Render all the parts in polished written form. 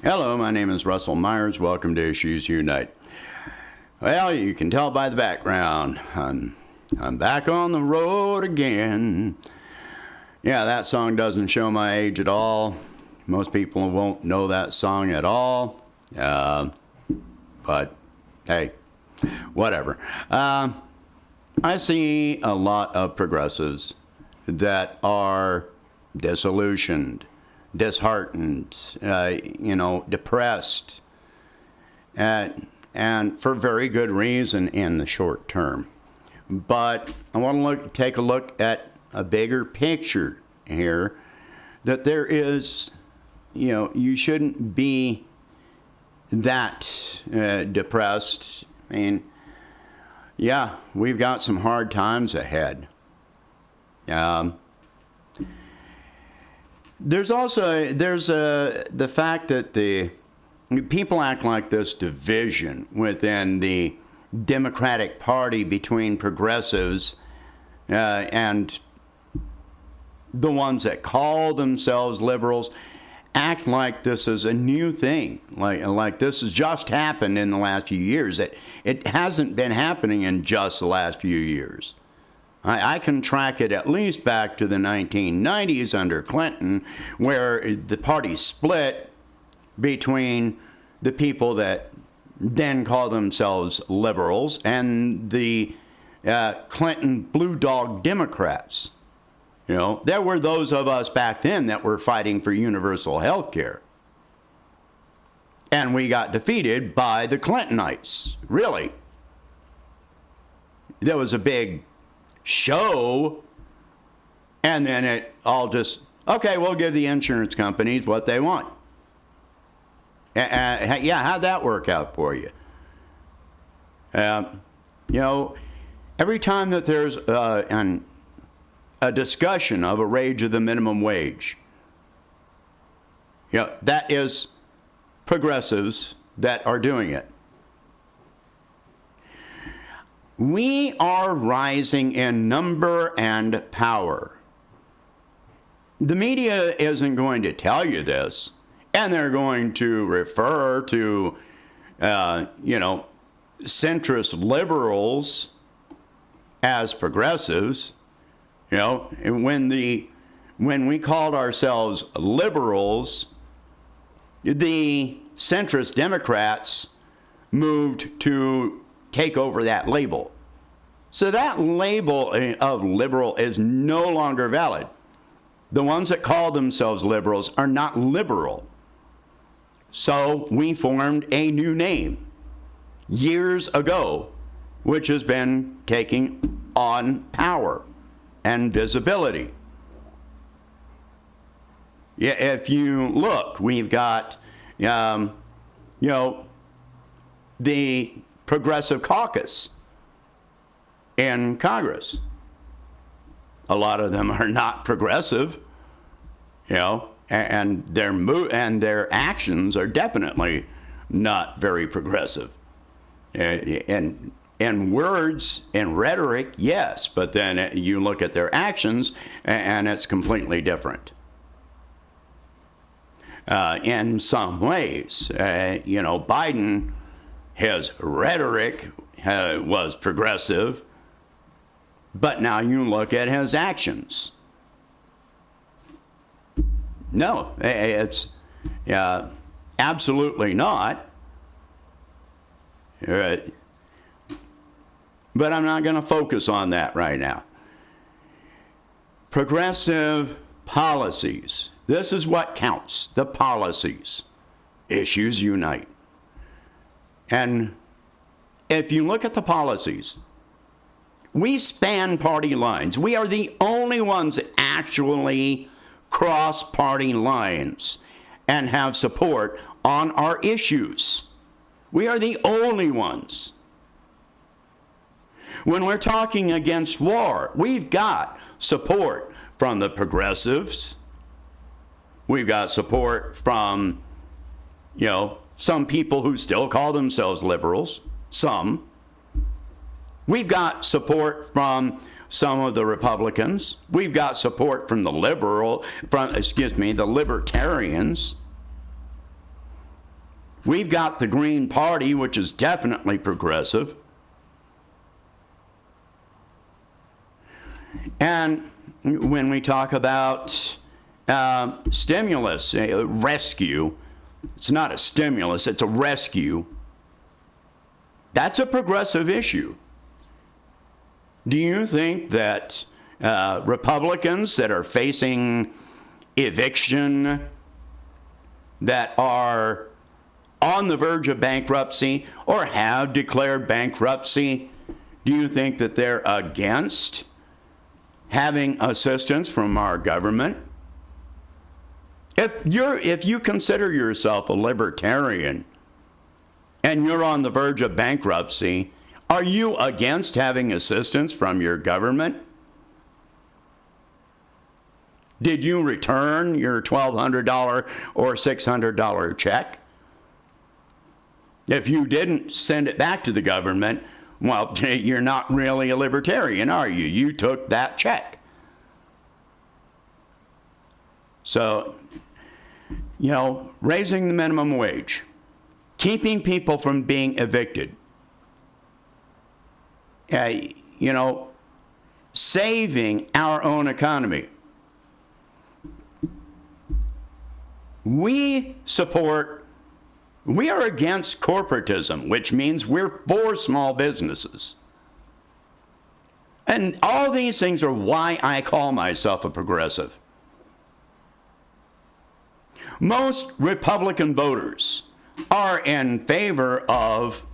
Hello, my name is Russell Myers. Welcome to Issues Unite. Well, you can tell by the background, I'm back on the road again. Yeah, that song doesn't show my age at all. Most people won't know that song at all. But hey, whatever. I see a lot of progressives that are disillusioned, disheartened, depressed, and for very good reason in the short term. But I want to take a look at a bigger picture here, that there is, you shouldn't be that depressed. I mean, yeah, we've got some hard times ahead. There's also the fact that the people act like this division within the Democratic Party between progressives and the ones that call themselves liberals act like this is a new thing, like this has just happened in the last few years. It hasn't been happening in just the last few years. I can track it at least back to the 1990s under Clinton, where the party split between the people that then called themselves liberals and the Clinton Blue Dog Democrats. There were those of us back then that were fighting for universal health care. And we got defeated by the Clintonites, really. There was a big show, and then it all just, okay, we'll give the insurance companies what they want. Yeah, how'd that work out for you? Every time that there's a discussion of a raise of the minimum wage, that is progressives that are doing it. We are rising in number and power. The media isn't going to tell you this, and they're going to refer to, centrist liberals as progressives. When we called ourselves liberals, the centrist Democrats moved to take over that label. So that label of liberal is no longer valid. The ones that call themselves liberals are not liberal. So we formed a new name years ago, which has been taking on power and visibility. Yeah, if you look, we've got, the Progressive Caucus in Congress. A lot of them are not progressive, and their actions are definitely not very progressive. And words and rhetoric, yes, but then you look at their actions, and it's completely different. In some ways, Biden, his rhetoric was progressive, but now you look at his actions. No, it's absolutely not. But I'm not going to focus on that right now. Progressive policies. This is what counts, the policies. Issues unite. And if you look at the policies, we span party lines. We are the only ones that actually cross party lines and have support on our issues. We are the only ones. When we're talking against war, we've got support from the progressives. We've got support from, some people who still call themselves liberals, some. We've got support from some of the Republicans. We've got support from the libertarians. We've got the Green Party, which is definitely progressive. And when we talk about stimulus, rescue, it's not a stimulus, it's a rescue. That's a progressive issue. Do you think that Republicans that are facing eviction, that are on the verge of bankruptcy or have declared bankruptcy, do you think that they're against having assistance from our government? If you consider yourself a libertarian and you're on the verge of bankruptcy, are you against having assistance from your government? Did you return your $1,200 or $600 check? If you didn't send it back to the government, well, you're not really a libertarian, are you? You took that check. So, raising the minimum wage, keeping people from being evicted, saving our own economy. We are against corporatism, which means we're for small businesses. And all these things are why I call myself a progressive. Most Republican voters are in favor of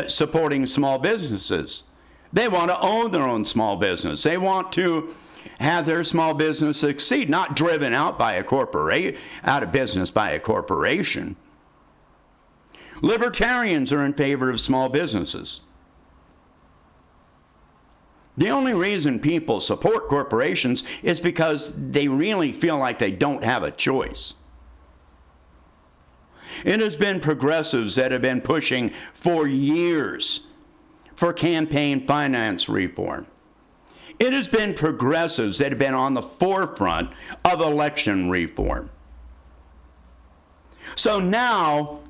supporting small businesses. They want to own their own small business. They want to have their small business succeed, not driven out of business by a corporation. Libertarians are in favor of small businesses. The only reason people support corporations is because they really feel like they don't have a choice. It has been progressives that have been pushing for years for campaign finance reform. It has been progressives that have been on the forefront of election reform. So now,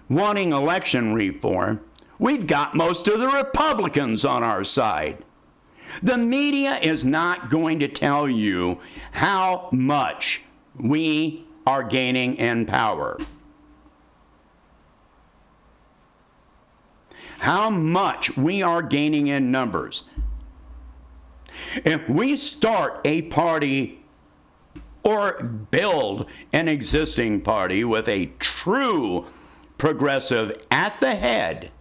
wanting election reform, we've got most of the Republicans on our side. The media is not going to tell you how much we are gaining in power. How much we are gaining in numbers. If we start a party or build an existing party with a true progressive at the head,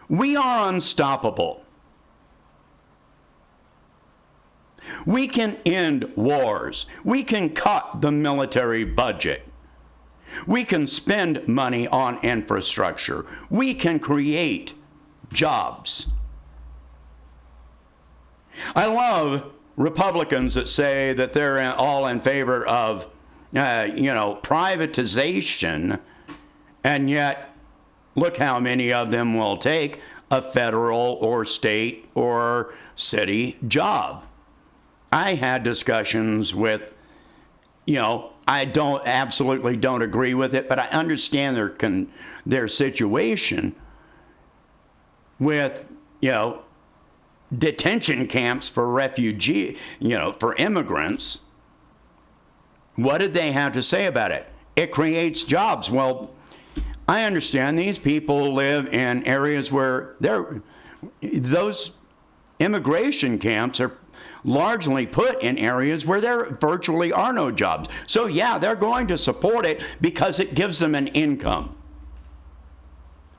we are unstoppable. We can end wars. We can cut the military budget. We can spend money on infrastructure. We can create jobs. I love Republicans that say that they're all in favor of, privatization, and yet look how many of them will take a federal or state or city job. I had discussions with, I absolutely don't agree with it, but I understand their situation with, detention camps for for immigrants. What did they have to say about it? It creates jobs. Well, I understand these people live in areas where those immigration camps are largely put in areas where there virtually are no jobs. So yeah, they're going to support it because it gives them an income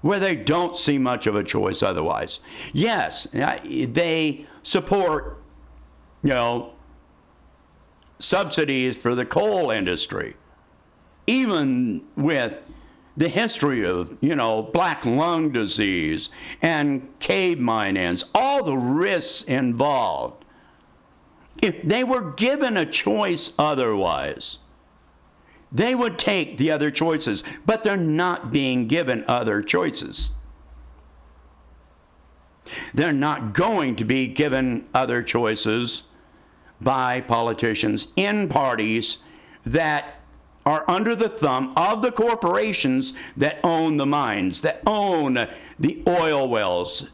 where they don't see much of a choice otherwise. Yes, they support, subsidies for the coal industry, even with the history of, black lung disease and cave mine-ins, all the risks involved. If they were given a choice otherwise, they would take the other choices, but they're not being given other choices. They're not going to be given other choices by politicians in parties that are under the thumb of the corporations that own the mines, that own the oil wells,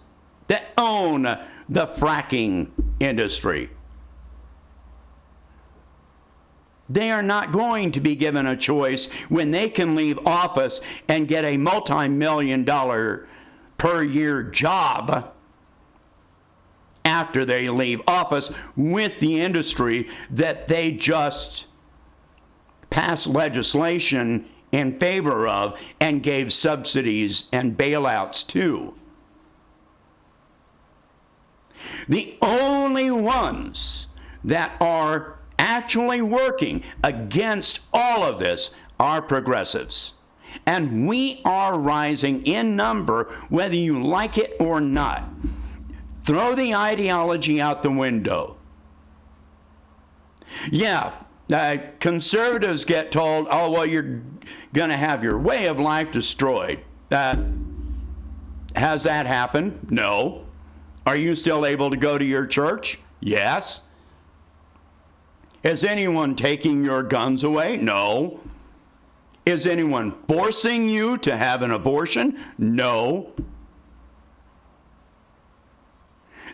that own the fracking industry. They are not going to be given a choice when they can leave office and get a multi-million-dollar per year job after they leave office with the industry that they just passed legislation in favor of and gave subsidies and bailouts to. The only ones that are actually working against all of this are progressives. And we are rising in number, whether you like it or not. Throw the ideology out the window. Yeah, conservatives get told, oh, well, you're going to have your way of life destroyed. Has that happened? No. Are you still able to go to your church? Yes. Is anyone taking your guns away? No. Is anyone forcing you to have an abortion? No.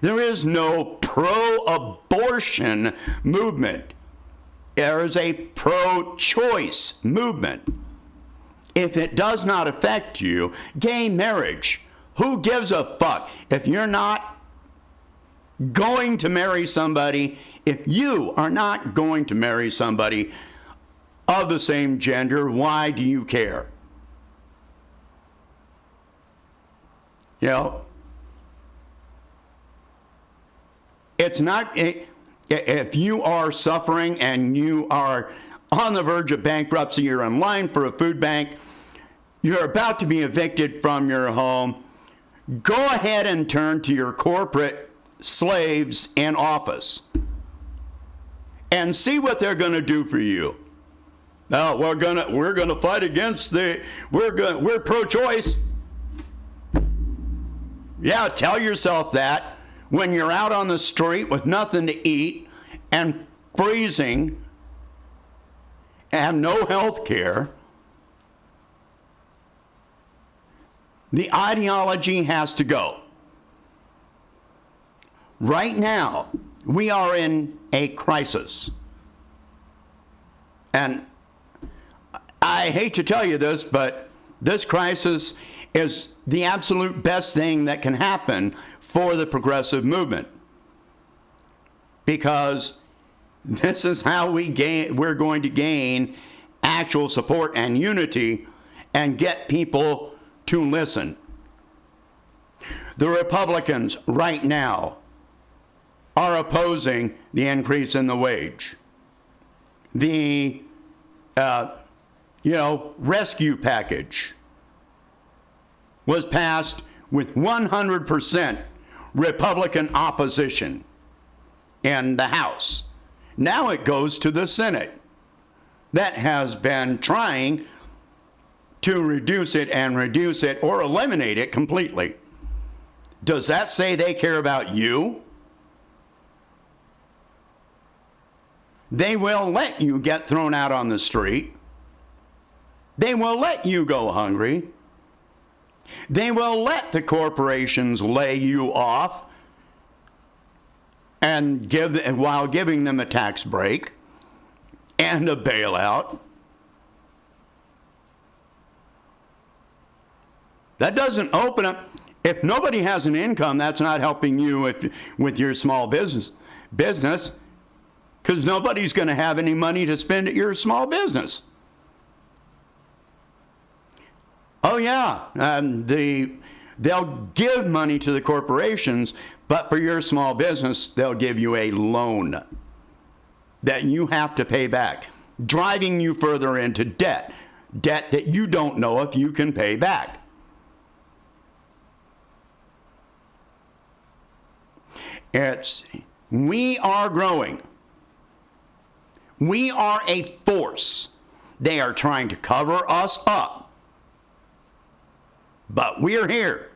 There is no pro-abortion movement. There is a pro-choice movement. If it does not affect you, gay marriage, who gives a fuck? If you're not going to marry somebody, if you are not going to marry somebody of the same gender, why do you care? You know, it's not, if you are suffering and you are on the verge of bankruptcy, you're in line for a food bank, you're about to be evicted from your home, go ahead and turn to your corporate slaves in office and see what they're going to do for you. Now, we're gonna fight against we're pro-choice. Yeah, tell yourself that when you're out on the street with nothing to eat and freezing and have no health care. The ideology has to go. Right now, we are in a crisis. And I hate to tell you this, but this crisis is the absolute best thing that can happen for the progressive movement. Because this is how we're going to gain actual support and unity and get people to listen. The Republicans right now are opposing the increase in the wage. The rescue package was passed with 100% Republican opposition in the House. Now it goes to the Senate. That has been trying to reduce it or eliminate it completely. Does that say they care about you? They will let you get thrown out on the street. They will let you go hungry. They will let the corporations lay you off and while giving them a tax break and a bailout. That doesn't open up. If nobody has an income, that's not helping you with your small business, because nobody's going to have any money to spend at your small business. Oh yeah, they'll give money to the corporations, but for your small business, they'll give you a loan that you have to pay back, driving you further into debt that you don't know if you can pay back. We are growing. We are a force. They are trying to cover us up. But we're here.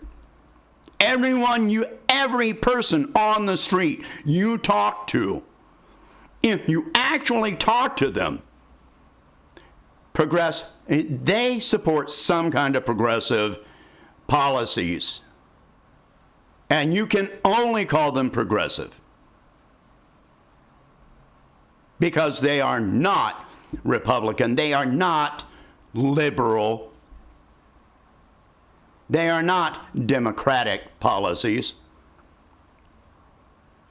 Every person on the street you talk to, if you actually talk to them, they support some kind of progressive policies. And you can only call them progressive because they are not Republican. They are not liberal. They are not democratic policies.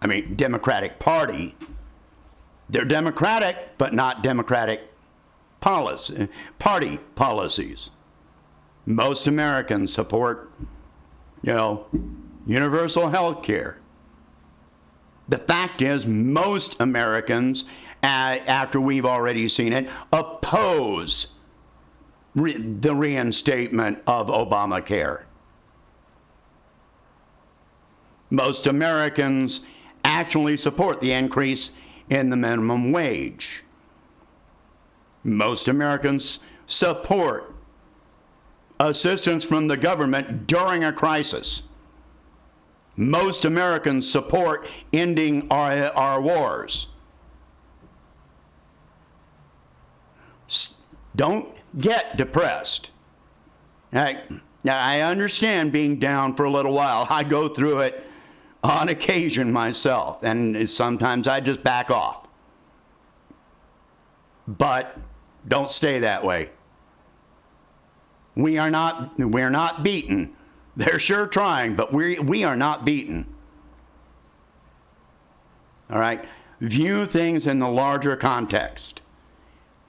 I mean, Democratic Party. They're democratic, but not democratic party policies. Most Americans support, universal health care. The fact is, most Americans, after we've already seen it, oppose the reinstatement of Obamacare. Most Americans actually support the increase in the minimum wage. Most Americans support assistance from the government during a crisis. Most Americans support ending our wars. Don't get depressed. Now, I understand being down for a little while. I go through it on occasion myself, and sometimes I just back off. But don't stay that way. We're not beaten. They're sure trying, but we are not beaten. All right? View things in the larger context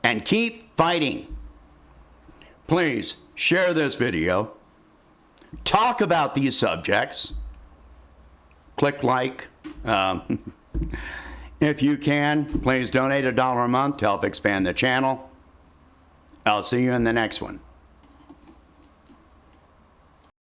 and keep fighting. Please share this video. Talk about these subjects. Click like. If you can, please donate $1 a month to help expand the channel. I'll see you in the next one.